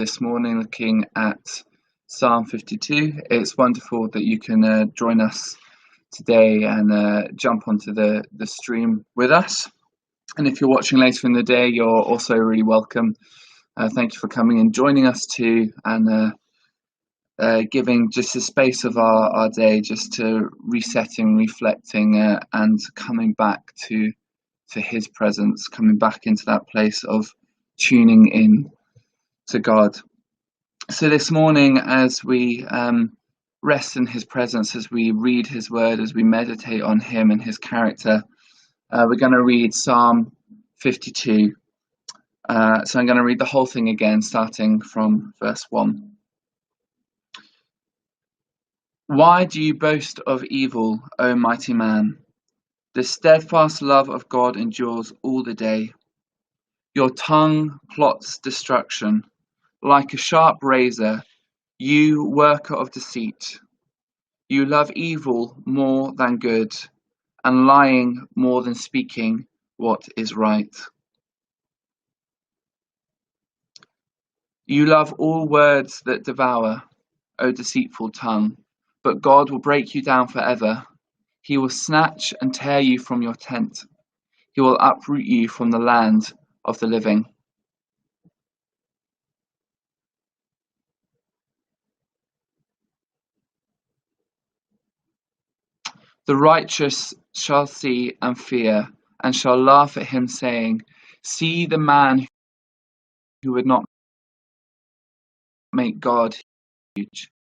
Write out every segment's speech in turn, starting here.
this morning looking at Psalm 52. It's wonderful that you can join us today and jump onto the stream with us. And if you're watching later in the day, you're also really welcome. Thank you for coming and joining us too, and giving just a space of our day just to resetting, reflecting, and coming back to his presence, coming back into that place of tuning in to God. So this morning, as we rest in his presence, as we read his word, as we meditate on him and his character, we're going to read Psalm 52. So I'm going to read the whole thing again, starting from verse 1. Why do you boast of evil, O mighty man? The steadfast love of God endures all the day. Your tongue plots destruction. Like a sharp razor, you worker of deceit. You love evil more than good, and lying more than speaking what is right. You love all words that devour, O deceitful tongue, but God will break you down forever. He will snatch and tear you from your tent. He will uproot you from the land of the living. The righteous shall see and fear, and shall laugh at him, saying, See the man who would not make God huge,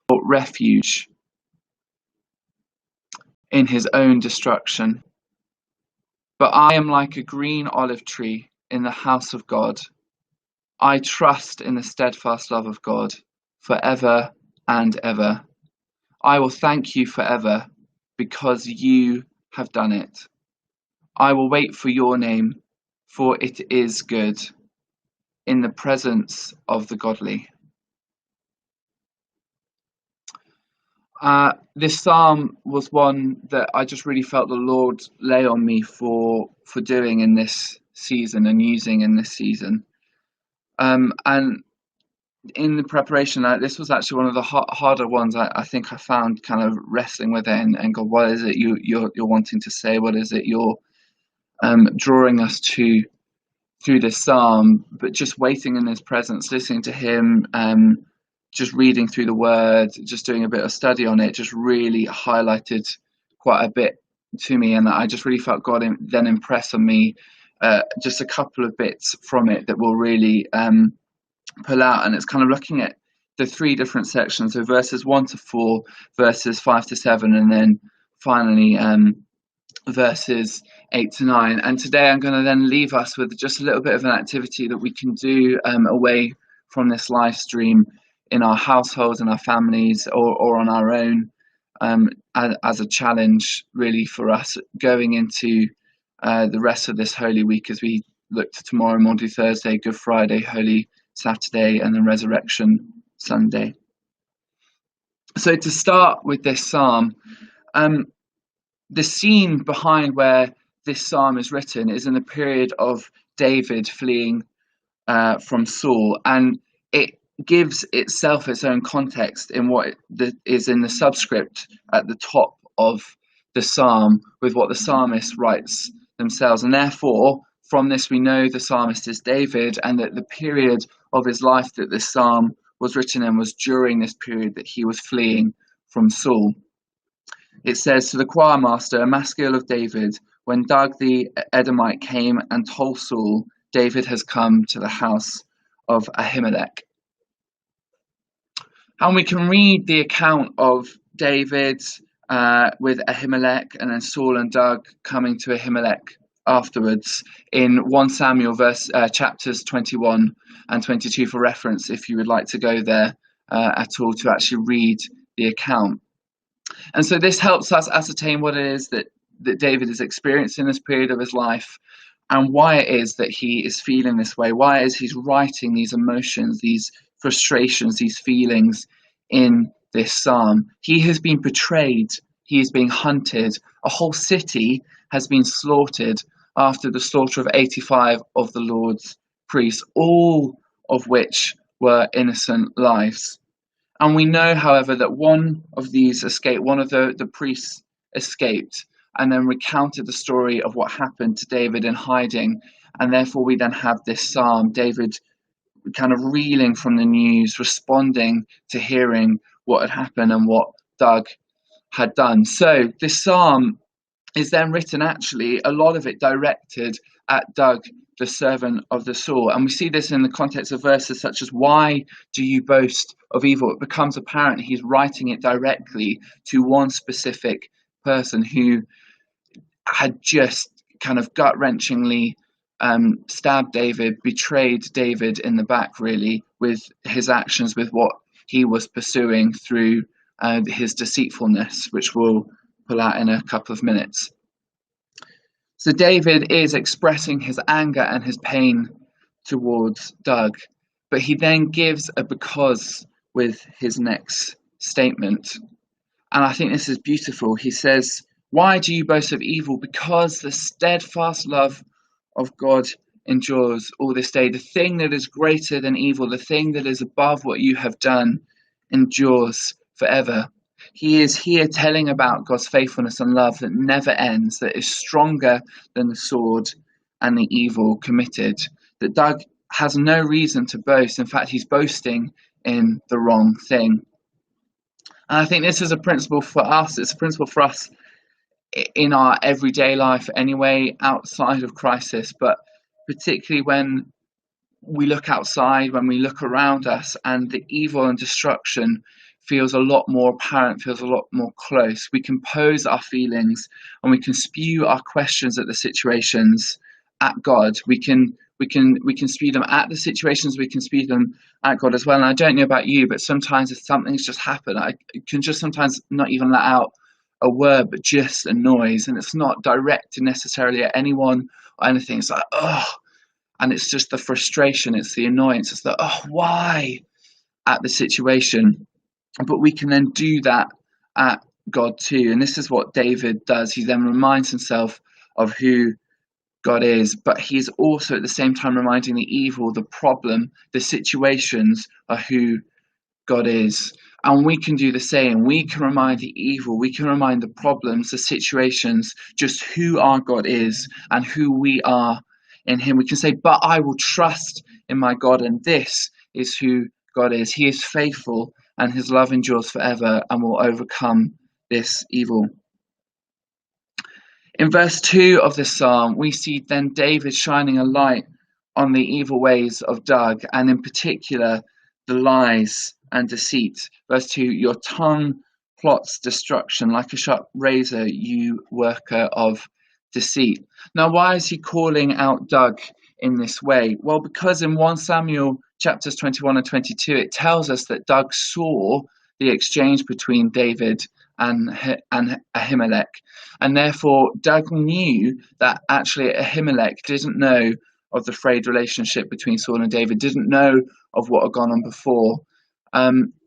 or refuge in his own destruction. But I am like a green olive tree in the house of God. I trust in the steadfast love of God forever and ever. I will thank you forever because you have done it. I will wait for your name, for it is good in the presence of the godly. This psalm was one that I just really felt the Lord lay on me for doing in this season and using in this season. And in the preparation, this was actually one of the harder ones. I think I found kind of wrestling with it and go, what is it you're wanting to say? What is it you're drawing us to through this psalm? But just waiting in his presence, listening to him, just reading through the word, just doing a bit of study on it, just really highlighted quite a bit to me. And I just really felt God then impress on me just a couple of bits from it that will really pull out. And it's kind of looking at the three different sections, so verses 1 to 4, verses 5 to 7, and then finally verses 8 to 9. And today I'm going to then leave us with just a little bit of an activity that we can do away from this live stream in our households, in our families, or on our own, as a challenge really for us going into the rest of this Holy Week, as we look to tomorrow, Maundy Thursday, Good Friday, Holy Saturday, and then Resurrection Sunday. So to start with this psalm, the scene behind where this psalm is written is in the period of David fleeing from Saul, and it gives itself its own context in what is in the subscript at the top of the psalm with what the psalmist writes themselves. And therefore, from this we know the psalmist is David, and that the period of his life that this psalm was written in was during this period that he was fleeing from Saul. It says, to the choir master, a maskil of David, when Doug the Edomite came and told Saul, David has come to the house of Ahimelech. And we can read the account of David with Ahimelech, and then Saul and Doug coming to Ahimelech afterwards in 1 Samuel chapters 21 and 22 for reference, if you would like to go there at all to actually read the account. And so this helps us ascertain what it is that David is experiencing in this period of his life, and why it is that he is feeling this way, why it is he's writing these emotions, these frustrations, these feelings in this psalm. He has been betrayed, he is being hunted, a whole city has been slaughtered after the slaughter of 85 of the Lord's priests, all of which were innocent lives. And we know, however, that one of these escaped, one of the priests escaped and then recounted the story of what happened to David in hiding. And therefore, we then have this psalm, David kind of reeling from the news, responding to hearing what had happened and what Doug had done. So this psalm is then written, actually, a lot of it directed at Doug, the servant of the Saul. And we see this in the context of verses such as, why do you boast of evil? It becomes apparent he's writing it directly to one specific person who had just kind of gut-wrenchingly stabbed David, betrayed David in the back, really, with his actions, with what he was pursuing through his deceitfulness, which we'll pull out in a couple of minutes. So David is expressing his anger and his pain towards Doug, but he then gives a because with his next statement. And I think this is beautiful. He says, why do you boast of evil? Because the steadfast love of God endures all this day. The thing that is greater than evil, the thing that is above what you have done, endures forever. He is here telling about God's faithfulness and love that never ends, that is stronger than the sword and the evil committed. That Doug has no reason to boast. In fact, he's boasting in the wrong thing. And I think this is a principle for us. It's a principle for us in our everyday life anyway, outside of crisis, but particularly when we look outside, when we look around us, and the evil and destruction feels a lot more apparent, feels a lot more close. We can pose our feelings and we can spew our questions at the situations at God. We can spew them at the situations, we can spew them at God as well. And I don't know about you, but sometimes if something's just happened, I can just sometimes not even let out a word, but just a noise, and it's not directed necessarily at anyone or anything. It's like, oh, and it's just the frustration, it's the annoyance, it's the, oh, why, at the situation. But we can then do that at God too. And this is what David does. He then reminds himself of who God is, but he's also at the same time reminding the evil, the problem, the situations are who God is. And we can do the same. We can remind the evil, we can remind the problems, the situations, just who our God is and who we are in him. We can say, but I will trust in my God, and this is who God is. He is faithful and his love endures forever and will overcome this evil. In verse 2 of this psalm, we see then David shining a light on the evil ways of Doug, and in particular, the lies and deceit. Verse 2, your tongue plots destruction like a sharp razor, you worker of deceit. Now, why is he calling out Doug in this way? Well, because in 1 Samuel chapters 21 and 22, it tells us that Doug saw the exchange between David and Ahimelech. And therefore, Doug knew that actually Ahimelech didn't know of the frayed relationship between Saul and David, didn't know of what had gone on before.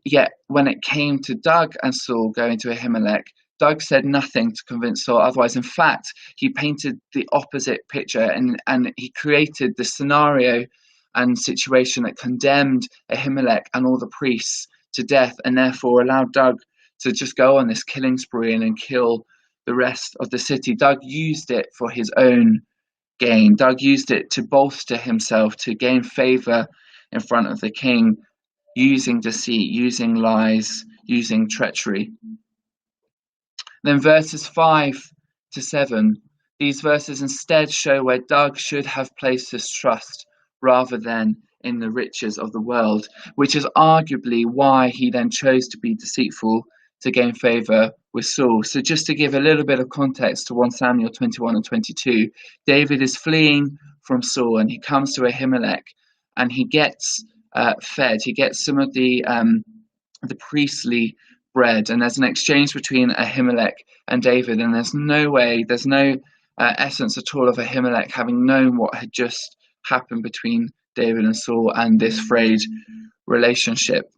Yet when it came to Doug and Saul going to Ahimelech, Doug said nothing to convince Saul otherwise. In fact, he painted the opposite picture, and he created the scenario and situation that condemned Ahimelech and all the priests to death, and therefore allowed Doug to just go on this killing spree and kill the rest of the city. Doug used it for his own gain. Doug used it to bolster himself, to gain favor in front of the king, using deceit, using lies, using treachery. Then verses 5 to 7, these verses instead show where Doug should have placed his trust rather than in the riches of the world, which is arguably why he then chose to be deceitful to gain favor with Saul. So just to give a little bit of context to 1 Samuel 21 and 22, David is fleeing from Saul and he comes to Ahimelech and he gets fed. He gets some of the priestly bread, and there's an exchange between Ahimelech and David, and there's no essence at all of Ahimelech having known what had just happened between David and Saul and this frayed relationship.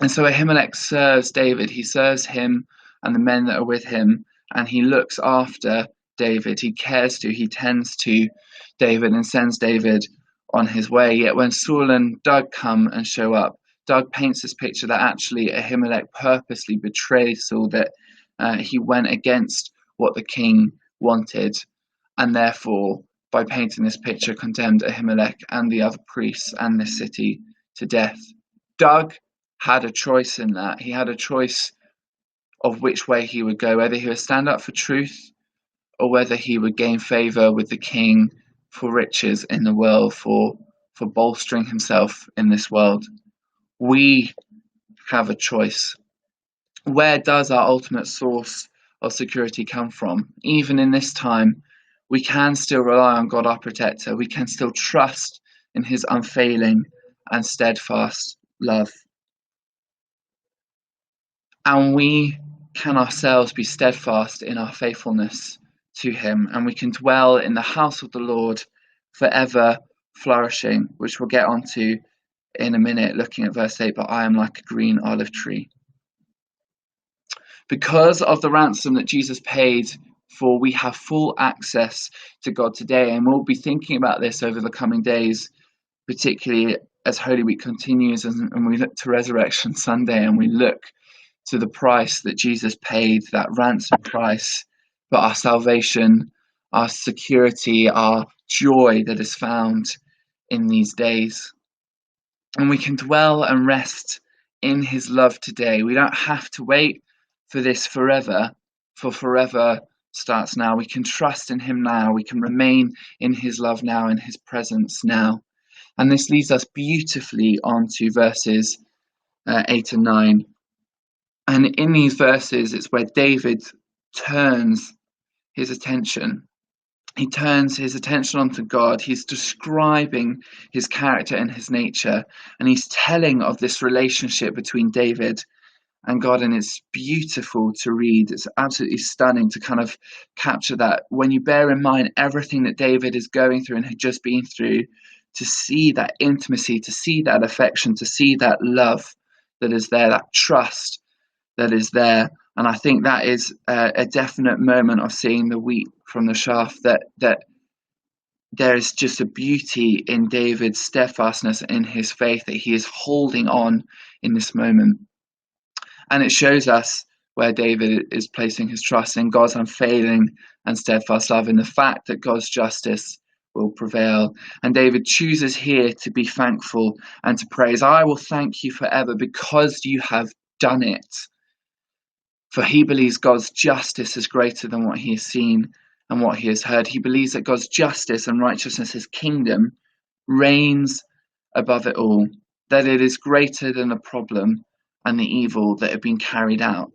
And so Ahimelech serves David, he serves him and the men that are with him, and he looks after David, he tends to David and sends David on his way. Yet when Saul and Doug come and show up, Doug paints this picture that actually Ahimelech purposely betrayed Saul, that he went against what the king wanted, and therefore, by painting this picture, condemned Ahimelech and the other priests and this city to death. Doug had a choice in that. He had a choice of which way he would go, whether he would stand up for truth or whether he would gain favor with the king for riches in the world, for bolstering himself in this world. We have a choice. Where does our ultimate source of security come from? Even in this time, we can still rely on God, our protector. We can still trust in his unfailing and steadfast love. And we can ourselves be steadfast in our faithfulness to him, and we can dwell in the house of the Lord forever, flourishing, which we'll get onto in a minute, looking at verse 8. But I am like a green olive tree. Because of the ransom that Jesus paid for, we have full access to God today, and we'll be thinking about this over the coming days, particularly as Holy Week continues, and we look to Resurrection Sunday, and we look to the price that Jesus paid, that ransom price for our salvation, our security, our joy that is found in these days. And we can dwell and rest in his love today. We don't have to wait for this forever, for forever starts now. We can trust in him now. We can remain in his love now, in his presence now. And this leads us beautifully on to verses 8 and 9. And in these verses, it's where David turns his attention. He turns his attention onto God. He's describing his character and his nature, and he's telling of this relationship between David and God, and it's beautiful to read. It's absolutely stunning to kind of capture that. When you bear in mind everything that David is going through and had just been through, to see that intimacy, to see that affection, to see that love that is there, that trust that is there. And I think that is a definite moment of seeing the wheat from the chaff, that there is just a beauty in David's steadfastness in his faith, that he is holding on in this moment. And it shows us where David is placing his trust in God's unfailing and steadfast love, in the fact that God's justice will prevail. And David chooses here to be thankful and to praise. I will thank you forever because you have done it. For he believes God's justice is greater than what he has seen and what he has heard. He believes that God's justice and righteousness, his kingdom, reigns above it all, that it is greater than the problem and the evil that had been carried out,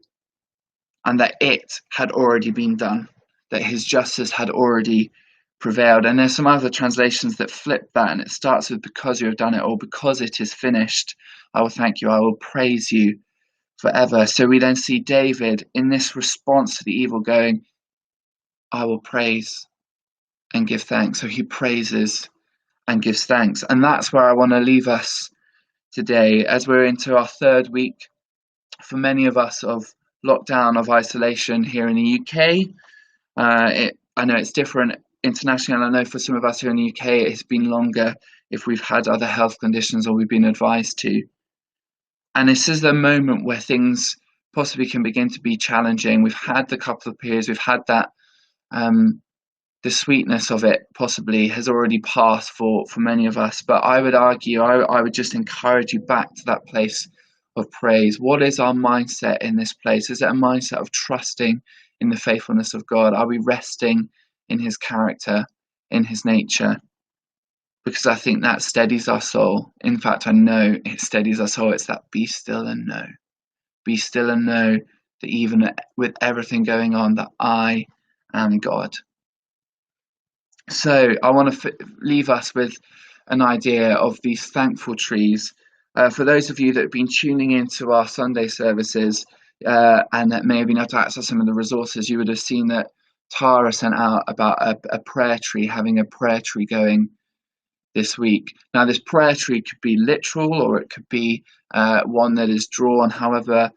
and that it had already been done, that his justice had already prevailed. And there's some other translations that flip that, and it starts with because you have done it, or because it is finished. I will thank you, I will praise you forever. So we then see David in this response to the evil going, I will praise and give thanks. So he praises and gives thanks. And that's where I want to leave us today, as we're into our third week for many of us of lockdown, of isolation here in the UK. I know it's different internationally, and I know for some of us here in the UK it has been longer if we've had other health conditions or we've been advised to. And this is the moment where things possibly can begin to be challenging. We've had the couple of periods, we've had that, the sweetness of it possibly has already passed for many of us. But I would argue, I would just encourage you back to that place of praise. What is our mindset in this place? Is it a mindset of trusting in the faithfulness of God? Are we resting in his character, in his nature? Because I think that steadies our soul. In fact, I know it steadies our soul. It's that be still and know. Be still and know that even with everything going on, that I am God. So I want to leave us with an idea of these thankful trees. For those of you that have been tuning into our Sunday services and that may have been able to access some of the resources, you would have seen that Tara sent out about a prayer tree, having a prayer tree going this week. Now, this prayer tree could be literal, or it could be one that is drawn, however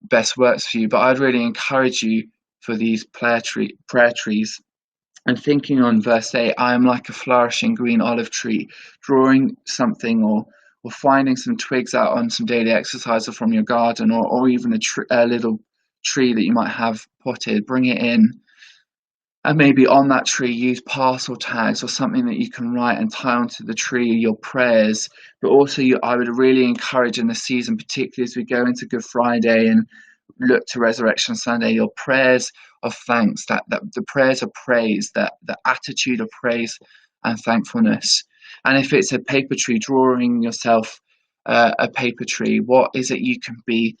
best works for you. But I'd really encourage you for these prayer trees And thinking on verse 8, I am like a flourishing green olive tree, drawing something or finding some twigs out on some daily exercise or from your garden, or even a little tree that you might have potted, bring it in. And maybe on that tree, use parcel tags or something that you can write and tie onto the tree, your prayers. But also, I would really encourage in the season, particularly as we go into Good Friday and look to Resurrection Sunday, your prayers of thanks, that the prayers of praise, that the attitude of praise and thankfulness. And if it's a paper tree, drawing yourself a paper tree, what is it you can be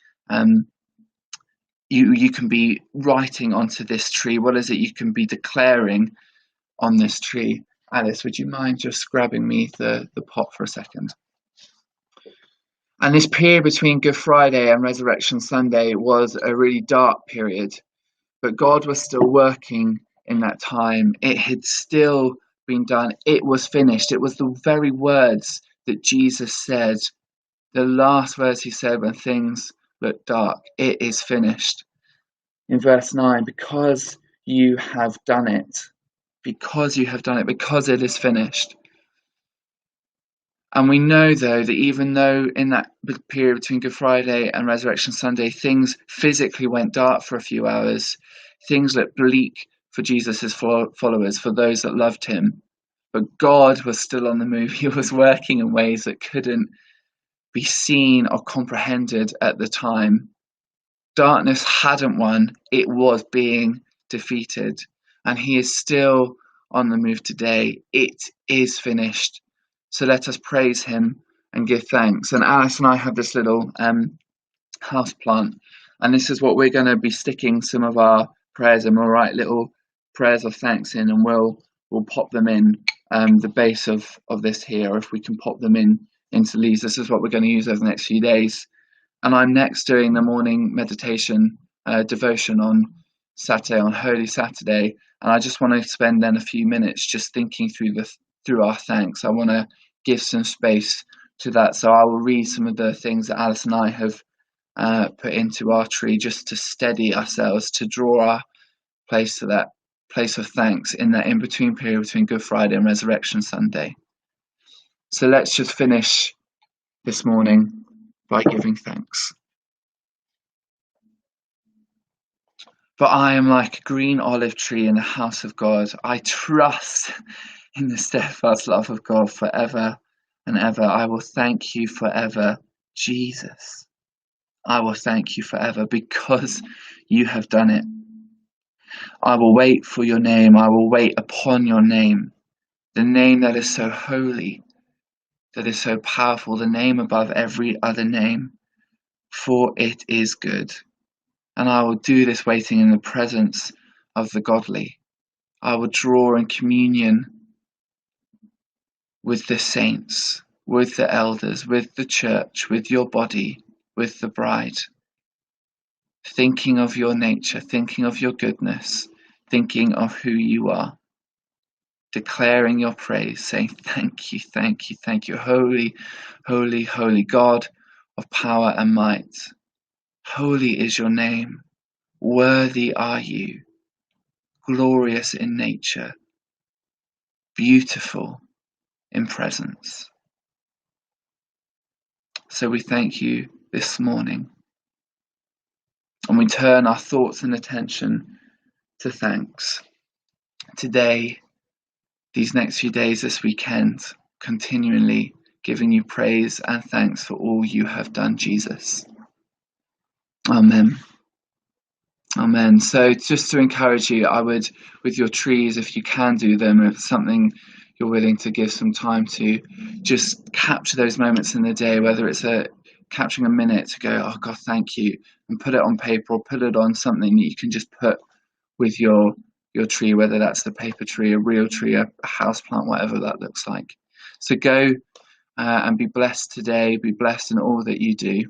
you can be writing onto this tree? What is it you can be declaring on this tree? Alice, would you mind just grabbing me the pot for a second? And this period between Good Friday and Resurrection Sunday was a really dark period, but God was still working in that time. It had still been done. It was finished. It was the very words that Jesus said, the last words he said when things looked dark. It is finished. In verse 9, because you have done it, because you have done it, because it is finished. And we know, though, that even though in that period between Good Friday and Resurrection Sunday, things physically went dark for a few hours, things looked bleak for Jesus' followers, for those that loved him. But God was still on the move. He was working in ways that couldn't be seen or comprehended at the time. Darkness hadn't won. It was being defeated. And he is still on the move today. It is finished. So let us praise him and give thanks. And Alice and I have this little house plant, and this is what we're going to be sticking some of our prayers in. We'll write little prayers of thanks in, and we'll pop them in the base of this here, or if we can pop them into leaves. This is what we're going to use over the next few days. And I'm next doing the morning meditation devotion on Saturday, on Holy Saturday, and I just want to spend then a few minutes just thinking through our thanks. I want to give some space to that, so I will read some of the things that Alice and I have put into our tree, just to steady ourselves, to draw our place to that place of thanks in that in-between period between Good Friday and Resurrection Sunday. So let's just finish this morning by giving thanks. For I am like a green olive tree in the house of God. I trust in the steadfast love of God forever and ever. I will thank you forever, Jesus. I will thank you forever because you have done it. I will wait for your name. I will wait upon your name, the name that is so holy, that is so powerful, the name above every other name, for it is good. And I will do this waiting in the presence of the godly. I will draw in communion with the saints, with the elders, with the church, with your body, with the bride. Thinking of your nature, thinking of your goodness, thinking of who you are. Declaring your praise, saying thank you, thank you, thank you. Holy, holy, holy God of power and might. Holy is your name. Worthy are you. Glorious in nature. Beautiful in presence. So we thank you this morning. And we turn our thoughts and attention to thanks. Today, these next few days, this weekend, continually giving you praise and thanks for all you have done, Jesus. Amen. Amen. So just to encourage you, I would, with your trees, if you can do them, if it's something you're willing to give some time to, just capture those moments in the day, whether it's capturing a minute to go, oh God, thank you, and put it on paper or put it on something that you can just put with your tree, whether that's the paper tree, a real tree, a house plant, whatever that looks like. So go and be blessed today, be blessed in all that you do.